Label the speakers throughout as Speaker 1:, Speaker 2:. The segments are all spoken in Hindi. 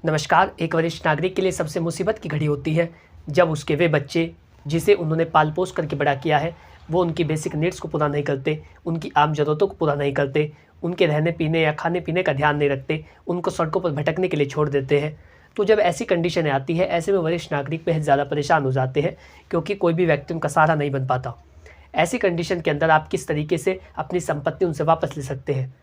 Speaker 1: नमस्कार। एक वरिष्ठ नागरिक के लिए सबसे मुसीबत की घड़ी होती है जब उसके वे बच्चे जिसे उन्होंने पाल पोस करके बड़ा किया है वो उनकी बेसिक नीड्स को पूरा नहीं करते, उनकी आम ज़रूरतों को पूरा नहीं करते, उनके रहने पीने या खाने पीने का ध्यान नहीं रखते, उनको सड़कों पर भटकने के लिए छोड़ देते हैं। तो जब ऐसी कंडीशनें आती है, ऐसे में वरिष्ठ नागरिक बेहद ज़्यादा परेशान हो जाते हैं क्योंकि कोई भी व्यक्ति उनका सहारा नहीं बन पाता। ऐसी कंडीशन के अंदर आप किस तरीके से अपनी संपत्ति उनसे वापस ले सकते हैं,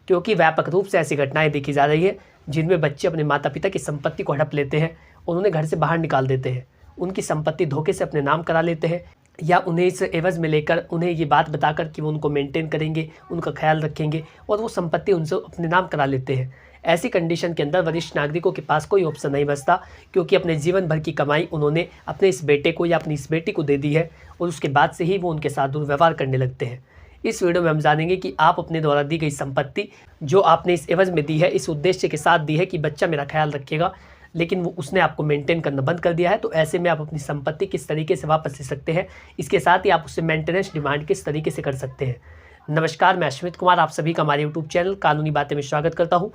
Speaker 1: क्योंकि व्यापक रूप से ऐसी घटनाएं देखी जा रही है जिनमें बच्चे अपने माता पिता की संपत्ति को हड़प लेते हैं और उन्हें घर से बाहर निकाल देते हैं, उनकी संपत्ति धोखे से अपने नाम करा लेते हैं या उन्हें इस एवज़ में लेकर उन्हें ये बात बताकर कि वो उनको मेंटेन करेंगे, उनका ख्याल रखेंगे और वो संपत्ति उनसे अपने नाम करा लेते हैं। ऐसी कंडीशन के अंदर वरिष्ठ नागरिकों के पास कोई ऑप्शन नहीं बचता, क्योंकि अपने जीवन भर की कमाई उन्होंने अपने इस बेटे को या अपनी इस बेटी को दे दी है और उसके बाद से ही वो उनके साथ दुर्व्यवहार करने लगते हैं। इस वीडियो में हम जानेंगे कि आप अपने द्वारा दी गई संपत्ति जो आपने इस एवज़ में दी है, इस उद्देश्य के साथ दी है कि बच्चा मेरा ख्याल रखेगा, लेकिन वो उसने आपको मेंटेन करना बंद कर दिया है, तो ऐसे में आप अपनी संपत्ति किस तरीके से वापस ले सकते हैं। इसके साथ ही आप उससे मेंटेनेंस डिमांड किस तरीके से कर सकते हैं। नमस्कार, मैं अश्वित कुमार आप सभी का हमारे यूट्यूब चैनल कानूनी बातें में स्वागत करता हूँ।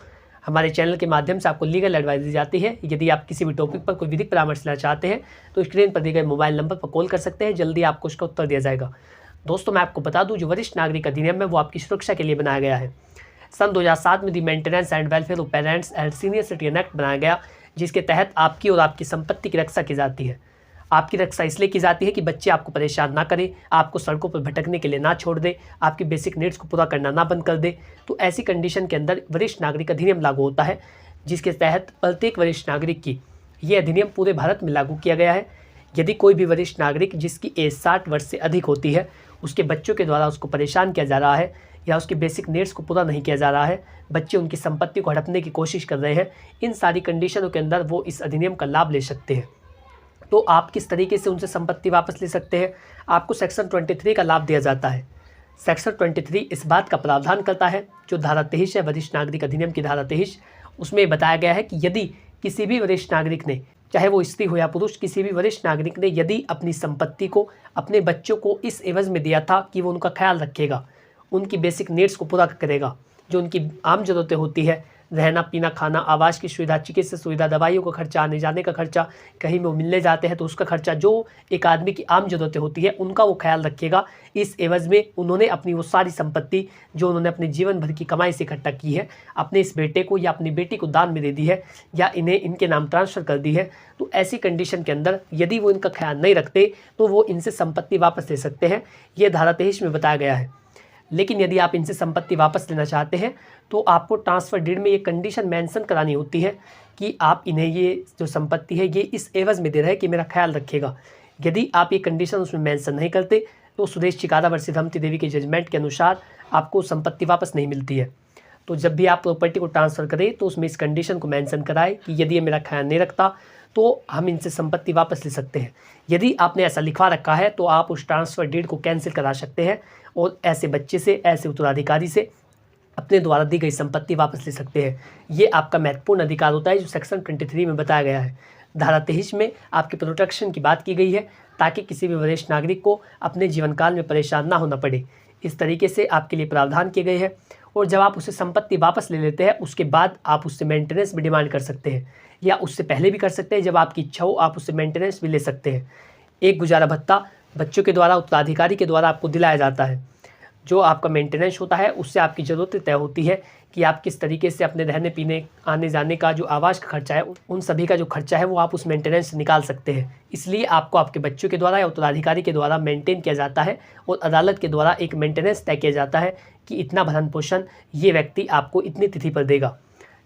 Speaker 1: हमारे चैनल के माध्यम से आपको लीगल एडवाइस दी जाती है। यदि आप किसी भी टॉपिक पर कोई विधिक परामर्श लेना चाहते हैं तो स्क्रीन पर दिए गए मोबाइल नंबर पर कॉल कर सकते हैं, जल्दी आपको उसका उत्तर दिया जाएगा। दोस्तों, मैं आपको बता दूं, जो वरिष्ठ नागरिक अधिनियम है वो आपकी सुरक्षा के लिए बनाया गया है। सन 2007 में the maintenance and welfare of parents and senior citizen act बनाया गया, जिसके तहत आपकी और आपकी संपत्ति की रक्षा की जाती है। आपकी रक्षा इसलिए की जाती है कि बच्चे आपको परेशान ना करें, आपको सड़कों पर भटकने के लिए ना छोड़ दे, आपकी बेसिक नीड्स को पूरा करना ना बंद कर दे। तो ऐसी कंडीशन के अंदर वरिष्ठ नागरिक अधिनियम लागू होता है, जिसके तहत प्रत्येक वरिष्ठ नागरिक की ये अधिनियम पूरे भारत में लागू किया गया है। यदि कोई भी वरिष्ठ नागरिक जिसकी एज 60 वर्ष से अधिक होती है, उसके बच्चों के द्वारा उसको परेशान किया जा रहा है या उसकी बेसिक नीड्स को पूरा नहीं किया जा रहा है, बच्चे उनकी संपत्ति को हड़पने की कोशिश कर रहे हैं, इन सारी कंडीशनों के अंदर वो इस अधिनियम का लाभ ले सकते हैं। तो आप किस तरीके से उनसे संपत्ति वापस ले सकते हैं? आपको सेक्शन 23 का लाभ दिया जाता है। सेक्शन 23 इस बात का प्रावधान करता है, जो धारा 23 है वरिष्ठ नागरिक अधिनियम की धारा 23, उसमें बताया गया है कि यदि किसी भी वरिष्ठ नागरिक ने, चाहे वो स्त्री हो या पुरुष, किसी भी वरिष्ठ नागरिक ने यदि अपनी संपत्ति को अपने बच्चों को इस एवज़ में दिया था कि वो उनका ख्याल रखेगा, उनकी बेसिक नीड्स को पूरा करेगा, जो उनकी आम ज़रूरतें होती है, रहना पीना खाना, आवास की सुविधा, चिकित्सा सुविधा, दवाइयों का खर्चा, आने जाने का खर्चा, कहीं वो मिलने जाते हैं तो उसका खर्चा, जो एक आदमी की आम ज़रूरतें होती है उनका वो ख्याल रखेगा। इस एवज़ में उन्होंने अपनी वो सारी संपत्ति जो उन्होंने अपने जीवन भर की कमाई से इकट्ठा की है, अपने इस बेटे को या अपनी बेटी को दान में दे दी है या इन्हें इनके नाम ट्रांसफ़र कर दी है। तो ऐसी कंडीशन के अंदर यदि वो इनका ख्याल नहीं रखते तो वो इनसे संपत्ति वापस ले सकते हैं, ये धारा 23 में बताया गया है। लेकिन यदि आप इनसे संपत्ति वापस लेना चाहते हैं तो आपको ट्रांसफ़र डीड में ये कंडीशन मेंशन करानी होती है कि आप इन्हें ये जो संपत्ति है ये इस एवज़ में दे रहे हैं कि मेरा ख्याल रखेगा। यदि आप ये कंडीशन उसमें मेंशन नहीं करते तो सुदेश चिकारा वर्सेस धमती देवी के जजमेंट के अनुसार आपको संपत्ति वापस नहीं मिलती है। तो जब भी आप प्रॉपर्टी को ट्रांसफ़र करें तो उसमें इस कंडीशन को मेंशन कराएं कि यदि ये मेरा ख्याल नहीं रखता तो हम इनसे संपत्ति वापस ले सकते हैं। यदि आपने ऐसा लिखवा रखा है तो आप उस ट्रांसफ़र डीड को कैंसिल करा सकते हैं और ऐसे बच्चे से, ऐसे उत्तराधिकारी से अपने द्वारा दी गई संपत्ति वापस ले सकते हैं। ये आपका महत्वपूर्ण अधिकार होता है जो सेक्शन 23 में बताया गया है। धारा 23 में आपके प्रोटेक्शन की बात की गई है ताकि किसी भी वरिष्ठ नागरिक को अपने जीवन काल में परेशान ना होना पड़े। इस तरीके से आपके लिए प्रावधान किए गए हैं और जब आप उसे संपत्ति वापस ले लेते हैं उसके बाद आप उससे मेंटेनेंस भी डिमांड कर सकते हैं या उससे पहले भी कर सकते हैं। जब आपकी इच्छा हो आप उससे मेंटेनेंस भी ले सकते हैं। एक गुजारा भत्ता बच्चों के द्वारा उत्तराधिकारी के द्वारा आपको दिलाया जाता है। जो आपका मेंटेनेंस होता है उससे आपकी ज़रूरतें तय होती है कि आप किस तरीके से अपने रहने पीने, आने जाने का जो आवास का खर्चा है, उन सभी का जो खर्चा है वो आप उस मेंटेनेंस से निकाल सकते हैं। इसलिए आपको आपके बच्चों के द्वारा या उत्तराधिकारी के द्वारा मेंटेन किया जाता है और अदालत के द्वारा एक मेंटेनेंस तय किया जाता है कि इतना भरण पोषण ये व्यक्ति आपको इतनी तिथि पर देगा।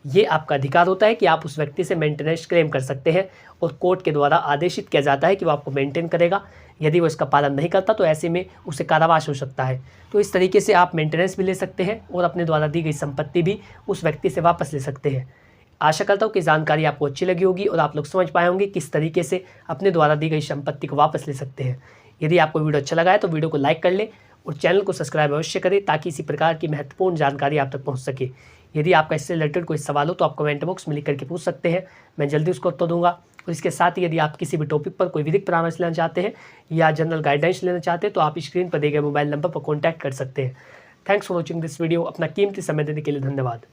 Speaker 1: ये आपका अधिकार होता है कि आप उस व्यक्ति से मेंटेनेंस क्लेम कर सकते हैं और कोर्ट के द्वारा आदेशित किया जाता है कि वो आपको मेंटेन करेगा। यदि वो इसका पालन नहीं करता तो ऐसे में उसे कारावास हो सकता है। तो इस तरीके से आप मेंटेनेंस भी ले सकते हैं और अपने द्वारा दी गई संपत्ति भी उस व्यक्ति से वापस ले सकते हैं। आशा करता हूँ कि जानकारी आपको अच्छी लगी होगी और आप लोग समझ पाए होंगे किस तरीके से अपने द्वारा दी गई संपत्ति को वापस ले सकते हैं। यदि आपको वीडियो अच्छा लगा है तो वीडियो को लाइक कर लें और चैनल को सब्सक्राइब अवश्य करें ताकि इसी प्रकार की महत्वपूर्ण जानकारी आप तक पहुँच सके। यदि आपका इससे रिलेटेड कोई सवाल हो तो आप कमेंट बॉक्स में लिख करके पूछ सकते हैं, मैं जल्दी उसको उत्तर दूंगा। और इसके साथ ही यदि आप किसी भी टॉपिक पर कोई विधिक परामर्श लेना चाहते हैं या जनरल गाइडेंस लेना चाहते हैं तो आप स्क्रीन पर दिए गए मोबाइल नंबर पर कॉन्टैक्ट कर सकते हैं। Thanks for watching this video. अपना कीमती समय देने के लिए धन्यवाद।